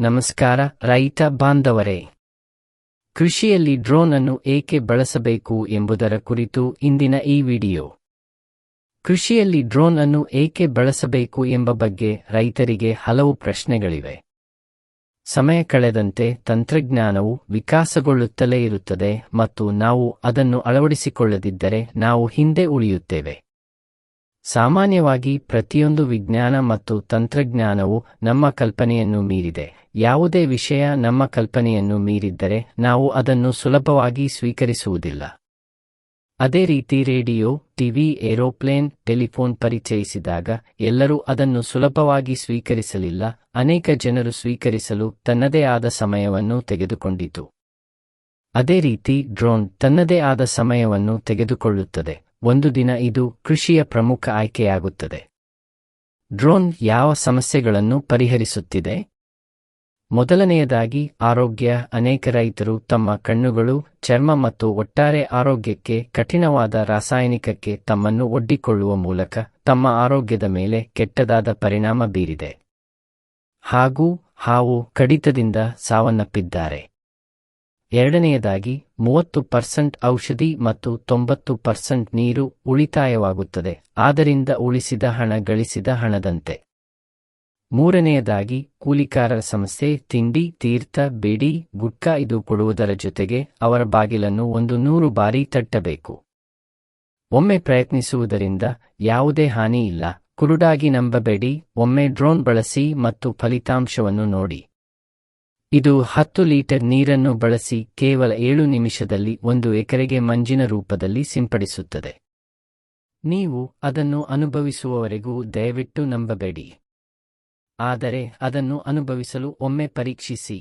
ನಮಸ್ಕಾರ ರೈತ ಬಾಂಧವರೇ. ಕೃಷಿಯಲ್ಲಿ ಡ್ರೋನ್ ಅನ್ನು ಏಕೆ ಬಳಸಬೇಕು ಎಂಬುದರ ಕುರಿತು ಇಂದಿನ ಈ ವಿಡಿಯೋ. ಕೃಷಿಯಲ್ಲಿ ಡ್ರೋನ್ ಅನ್ನು ಏಕೆ ಬಳಸಬೇಕು ಎಂಬ ಬಗ್ಗೆ ರೈತರಿಗೆ ಹಲವು ಪ್ರಶ್ನೆಗಳಿವೆ. ಸಮಯ ಕಳೆದಂತೆ ತಂತ್ರಜ್ಞಾನವು ವಿಕಾಸಗೊಳ್ಳುತ್ತಲೇ ಇರುತ್ತದೆ ಮತ್ತು ನಾವು ಅದನ್ನು ಅಳವಡಿಸಿಕೊಳ್ಳದಿದ್ದರೆ ನಾವು ಹಿಂದೆ ಉಳಿಯುತ್ತೇವೆ. ಸಾಮಾನ್ಯವಾಗಿ ಪ್ರತಿಯೊಂದು ವಿಜ್ಞಾನ ಮತ್ತು ತಂತ್ರಜ್ಞಾನವು ನಮ್ಮ ಕಲ್ಪನೆಯನ್ನು ಮೀರಿದೆ. ಯಾವುದೇ ವಿಷಯ ನಮ್ಮ ಕಲ್ಪನೆಯನ್ನು ಮೀರಿದ್ದರೆ ನಾವು ಅದನ್ನು ಸುಲಭವಾಗಿ ಸ್ವೀಕರಿಸುವುದಿಲ್ಲ. ಅದೇ ರೀತಿ ರೇಡಿಯೋ, ಟಿವಿ, ಏರೋಪ್ಲೇನ್, ಟೆಲಿಫೋನ್ ಪರಿಚಯಿಸಿದಾಗ ಎಲ್ಲರೂ ಅದನ್ನು ಸುಲಭವಾಗಿ ಸ್ವೀಕರಿಸಲಿಲ್ಲ. ಅನೇಕ ಜನರು ಸ್ವೀಕರಿಸಲು ತನ್ನದೇ ಆದ ಸಮಯವನ್ನು ತೆಗೆದುಕೊಂಡಿತು. ಅದೇ ರೀತಿ ಡ್ರೋನ್ ತನ್ನದೇ ಆದ ಸಮಯವನ್ನು ತೆಗೆದುಕೊಳ್ಳುತ್ತದೆ. ಒಂದು ದಿನ ಇದು ಕೃಷಿಯ ಪ್ರಮುಖ ಆಯ್ಕೆಯಾಗುತ್ತದೆ. ಡ್ರೋನ್ ಯಾವ ಸಮಸ್ಯೆಗಳನ್ನು ಪರಿಹರಿಸುತ್ತಿದೆ? ಮೊದಲನೆಯದಾಗಿ ಆರೋಗ್ಯ. ಅನೇಕ ರೈತರು ತಮ್ಮ ಕಣ್ಣುಗಳು, ಚರ್ಮ ಮತ್ತು ಒಟ್ಟಾರೆ ಆರೋಗ್ಯಕ್ಕೆ ಕಠಿಣವಾದ ರಾಸಾಯನಿಕಕ್ಕೆ ತಮ್ಮನ್ನು ಒಡ್ಡಿಕೊಳ್ಳುವ ಮೂಲಕ ತಮ್ಮ ಆರೋಗ್ಯದ ಮೇಲೆ ಕೆಟ್ಟದಾದ ಪರಿಣಾಮ ಬೀರಿದೆ. ಹಾಗೂ ಹಾವು ಕಡಿತದಿಂದ ಸಾವನ್ನಪ್ಪಿದ್ದಾರೆ. ಎರಡನೆಯದಾಗಿ 30% ಔಷಧಿ ಮತ್ತು 90% ನೀರು ಉಳಿತಾಯವಾಗುತ್ತದೆ. ಆದ್ದರಿಂದ ಉಳಿಸಿದ ಹಣ ಗಳಿಸಿದ ಹಣದಂತೆ. ಮೂರನೆಯದಾಗಿ ಕೂಲಿಕಾರರ ಸಮಸ್ಯೆ. ತಿಂಡಿ, ತೀರ್ಥ, ಬೇಡಿ, ಗುಟ್ಕಾ ಇದು ಕೊಡುವುದರ ಜೊತೆಗೆ ಅವರ ಬಾಗಿಲನ್ನು 100 ಬಾರಿ ತಟ್ಟಬೇಕು. ಒಮ್ಮೆ ಪ್ರಯತ್ನಿಸುವುದರಿಂದ ಯಾವುದೇ ಹಾನಿ ಇಲ್ಲ. ಕುರುಡಾಗಿ ನಂಬಬೇಡಿ. ಒಮ್ಮೆ ಡ್ರೋನ್ ಬಳಸಿ ಮತ್ತು ಫಲಿತಾಂಶವನ್ನು ನೋಡಿ. ಇದು 10 ಲೀಟರ್ ನೀರನ್ನು ಬಳಸಿ ಕೇವಲ 7 ನಿಮಿಷದಲ್ಲಿ 1 ಎಕರೆಗೆ ಮಂಜಿನ ರೂಪದಲ್ಲಿ ಸಿಂಪಡಿಸುತ್ತದೆ. ನೀವು ಅದನ್ನು ಅನುಭವಿಸುವವರೆಗೂ ದಯವಿಟ್ಟು ನಂಬಬೇಡಿ. ಆದರೆ ಅದನ್ನು ಅನುಭವಿಸಲು ಒಮ್ಮೆ ಪರೀಕ್ಷಿಸಿ.